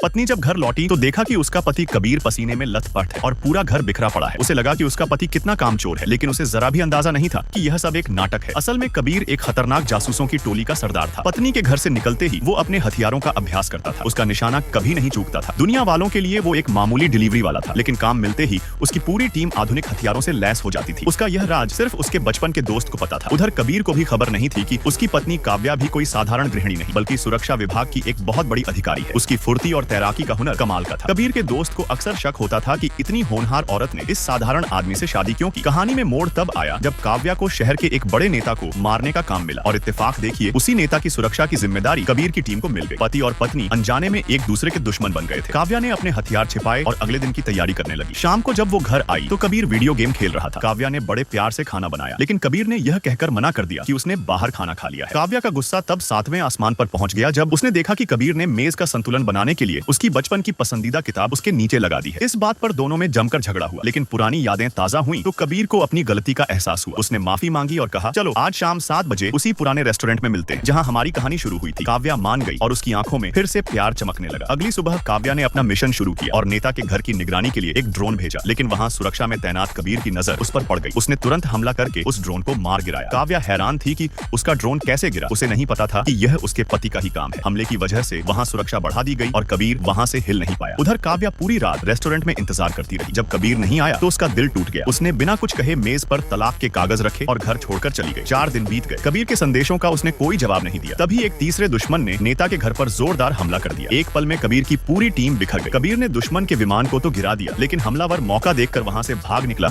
पत्नी जब घर लौटी तो देखा कि उसका पति कबीर पसीने में लथपथ है और पूरा घर बिखरा पड़ा है। उसे लगा कि उसका पति कितना कामचोर है, लेकिन उसे जरा भी अंदाजा नहीं था कि यह सब एक नाटक है। असल में कबीर एक खतरनाक जासूसों की टोली का सरदार था। पत्नी के घर से निकलते ही वो अपने हथियारों का अभ्यास करता था। उसका निशाना कभी नहीं चूकता था। दुनिया वालों के लिए वो एक मामूली डिलीवरी वाला था, लेकिन काम मिलते ही उसकी पूरी टीम आधुनिक हथियारों से लैस हो जाती थी। उसका यह राज सिर्फ उसके बचपन के दोस्त को पता था। उधर कबीर को भी खबर नहीं थी कि उसकी पत्नी काव्या भी कोई साधारण गृहिणी नहीं, बल्कि सुरक्षा विभाग की एक बहुत बड़ी अधिकारी है। उसकी फुर्ती और तैराकी का हुनर कमाल का था। कबीर के दोस्त को अक्सर शक होता था कि इतनी होनहार औरत ने इस साधारण आदमी से शादी क्यों की। कहानी में मोड़ तब आया जब काव्या को शहर के एक बड़े नेता को मारने का काम मिला और इत्तेफाक देखिए उसी नेता की सुरक्षा की जिम्मेदारी कबीर की टीम को मिल गई। पति और पत्नी अनजाने में एक दूसरे के दुश्मन बन गए थे। काव्या ने अपने हथियार छिपाए और अगले दिन की तैयारी करने लगी। शाम को जब वो घर आई तो कबीर वीडियो गेम खेल रहा था। काव्या ने बड़े प्यार से खाना बनाया, लेकिन कबीर ने यह कहकर मना कर दिया कि उसने बाहर खाना खा लिया है। काव्या का गुस्सा तब 7वें आसमान पर पहुंच गया जब उसने देखा कि कबीर ने मेज का संतुलन बनाने के लिए उसकी बचपन की पसंदीदा किताब उसके नीचे लगा दी है। इस बात पर दोनों में जमकर झगड़ा हुआ, लेकिन पुरानी यादें ताजा हुई तो कबीर को अपनी गलती का एहसास हुआ। उसने माफी मांगी और कहा, चलो आज शाम 7 बजे उसी पुराने रेस्टोरेंट में मिलते हैं जहां हमारी कहानी शुरू हुई थी। काव्या मान गई और उसकी आंखों में फिर से प्यार चमकने लगा। अगली सुबह काव्या ने अपना मिशन शुरू किया और नेता के घर की निगरानी के लिए एक ड्रोन भेजा, लेकिन वहां सुरक्षा में तैनात कबीर की नजर उस पर पड़ गई। उसने तुरंत हमला करके उस ड्रोन को मार गिराया। काव्या हैरान थी कि उसका ड्रोन कैसे गिरा। उसे नहीं पता था कि यह उसके पति का ही काम है। हमले की वजह से वहां सुरक्षा बढ़ा दी गई और कबीर वहां से हिल नहीं पाया। उधर काव्या पूरी रात रेस्टोरेंट में इंतजार करती रही। जब कबीर नहीं आया तो उसका दिल टूट गया। उसने बिना कुछ कहे मेज पर तलाक के कागज रखे और घर छोड़कर चली गई। 4 दिन बीत गए। कबीर के संदेशों का उसने कोई जवाब नहीं दिया। तभी एक तीसरे दुश्मन ने नेता के घर पर जोरदार हमला कर दिया। एक पल में कबीर की पूरी टीम बिखर गई। कबीर ने दुश्मन के विमान को तो गिरा दिया, लेकिन हमलावर मौका देखकर वहां से भाग निकला